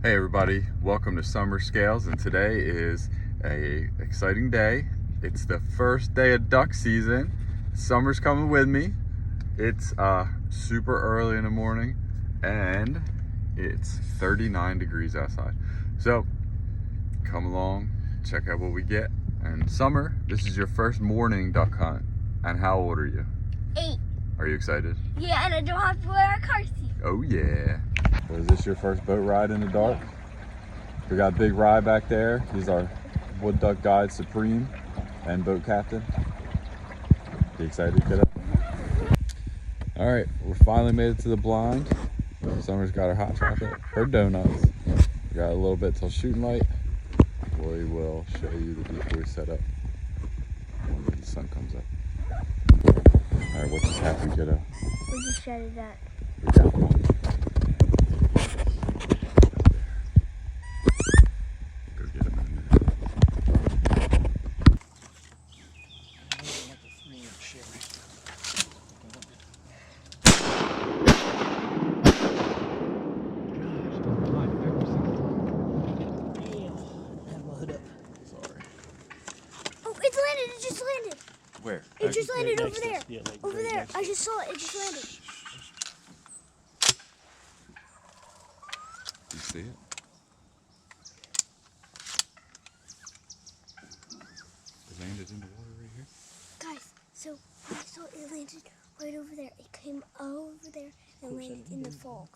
Hey everybody, welcome to Summer Scales, and today is a exciting day. It's the first day of duck season. Summer's coming with me. It's super early in the morning and it's 39 degrees outside. So come along, check out what we get. And Summer, this is your first morning duck hunt. And how old are you? 8. Are you excited? Yeah, and I don't have to wear a car seat. Oh yeah. So is this your first boat ride in the dark? We got Big Rye back there. He's our Wood Duck Guide Supreme and boat captain. You excited, kiddo? All right, we finally made it to the blind. Summer's got her hot chocolate, her donuts. We got a little bit till shooting light. We will show you the decoy setup when the sun comes up. All right, what just happened, kiddo? We just shouted that. We got one. Go get him in a minute. Sorry. Oh, it's landed. It just landed. Where? It just landed over there. Yeah, like Over right there. next I just saw it. It just landed. You see it? It landed in the water right here. Guys, so I saw it landed right over there. It came over there and landed in the fog.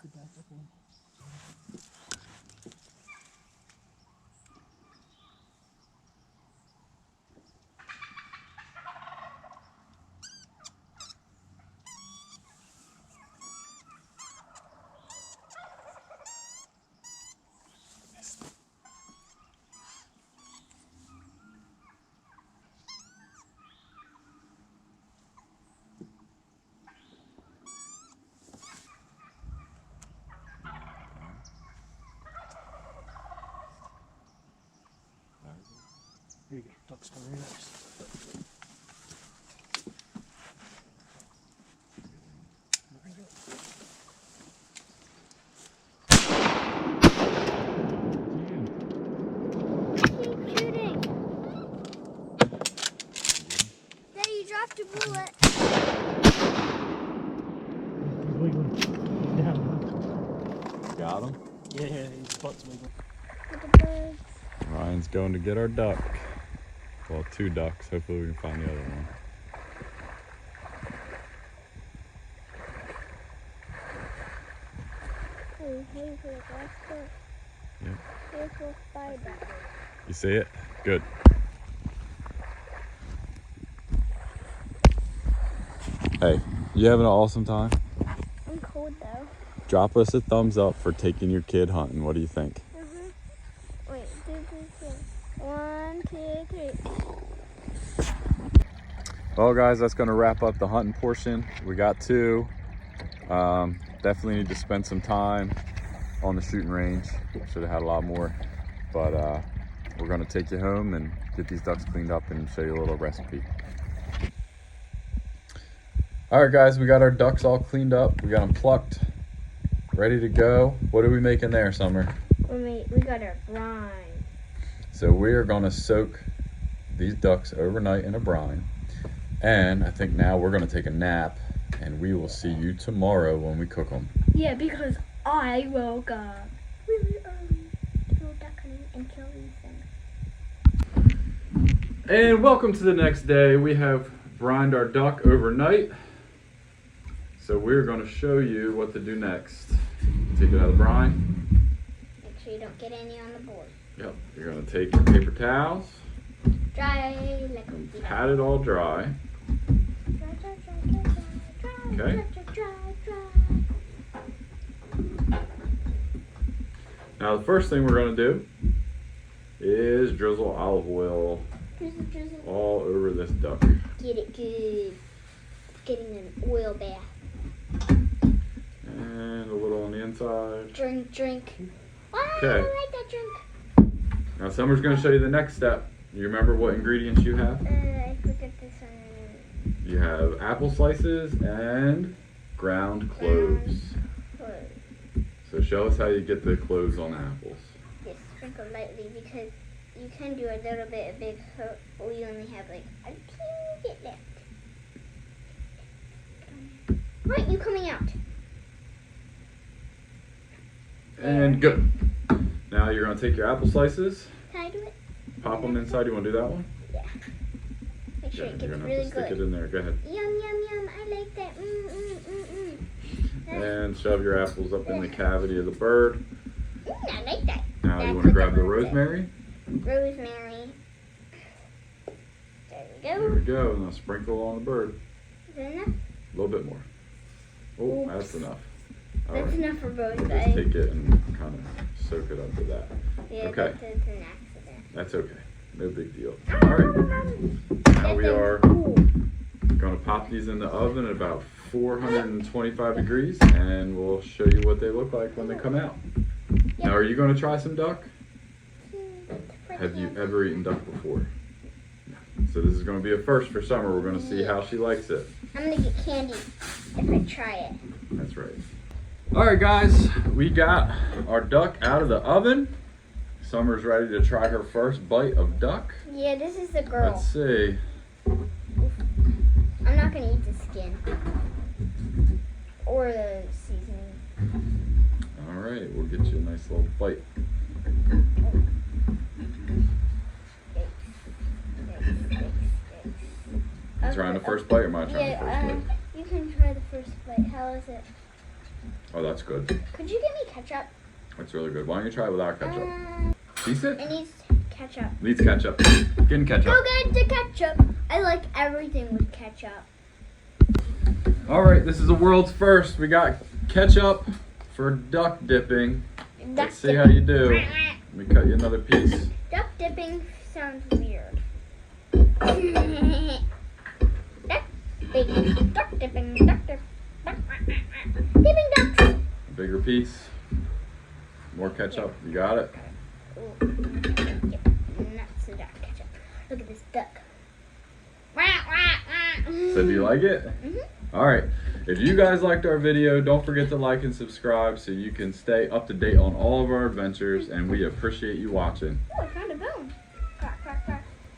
Here you go. Duck's coming next. There you go. Keep shooting. Daddy, you dropped a bullet. He's wiggling. He's down. Got him. Yeah, his butt's wiggling. With the birds. Ryan's going to get our duck. Well, 2 ducks. Hopefully we can find the other one. Hey, hey, for the last duck. Yep. Here's for spider. You see it? Good. Hey, you having an awesome time? I'm cold though. Drop us a thumbs up for taking your kid hunting. What do you think? Wait, do this. 1, 2, 3. Well, guys, that's going to wrap up the hunting portion. We got 2. Definitely need to spend some time on the shooting range. Should have had a lot more. But we're going to take you home and get these ducks cleaned up and show you a little recipe. All right, guys, we got our ducks all cleaned up. We got them plucked, ready to go. What are we making there, Summer? We got our brine. So we are going to soak these ducks overnight in a brine. And I think now we're going to take a nap, and we will see you tomorrow when we cook them. Yeah, because I woke up really early to go duck hunting and kill these things. And welcome to the next day. We have brined our duck overnight. So we're going to show you what to do next. Take it out of the brine. Make sure you don't get any on the board. Yep. You're going to take your paper towels, Dry like a pat it all dry. Okay. Now the first thing we're going to do is drizzle olive oil all over this duck. Get it good. Getting an oil bath. And a little on the inside. Drink. Oh, Okay. I like that drink. Now Summer's going to show you the next step. You remember what ingredients you have? I forget this one. You have apple slices and ground cloves. So show us how you get the clothes on the apples. Just sprinkle lightly because you can do a little bit of big coat, but we only have like a teeny bit left. Right, you coming out. And go. Now you're gonna take your apple slices, Can I do it? pop them inside. You wanna do that one? Yeah. Make sure Yeah, it you're gets gonna really have to stick good. it in there. Go ahead. Yum, yum, yum. I like that. And shove your apples up in the cavity of the bird. I like that. Now you That's wanna what grab the bird said. rosemary. Rosemary. There we There go. we go. Now sprinkle on the bird. Is that enough? A little bit more. Oh, Oops. that's enough. All That's right. enough for both We'll just guys. take it and kind of soak it under that. Yeah, Okay. that's an accident. That's okay. No big deal. All right. Now we are going to pop these in the oven at about 425 degrees, and we'll show you what they look like when they come out. Now, are you going to try some duck? Have you ever eaten duck before? No. So this is going to be a first for Summer. We're going to see how she likes it. I'm gonna get candy if I try it. That's right. All right, guys, we got our duck out of the oven. Summer's ready to try her first bite of duck. Yeah, this is the girl. Let's see. I'm not gonna eat the skin or the seasoning. All right, we'll get you a nice little bite. You trying the first bite or am I trying the first bite? You can try the first bite. How is it? Oh, that's good. Could you give me ketchup? That's really good. Why don't you try it without ketchup? Decent? It needs ketchup. Needs ketchup. Getting ketchup. Go get the ketchup. I like everything with ketchup. All right, this is the world's first. We got ketchup for duck dipping. Let's see how you do. Let me cut you another piece. Duck dipping sounds weird. Duck dipping, duck dip. Dipping ducks. Bigger piece. More ketchup. You got it? Ooh. Nuts of duck ketchup. Look at this duck. So do you like it? Mhm. All right. If you guys liked our video, don't forget to like and subscribe so you can stay up to date on all of our adventures, and we appreciate you watching. Oh,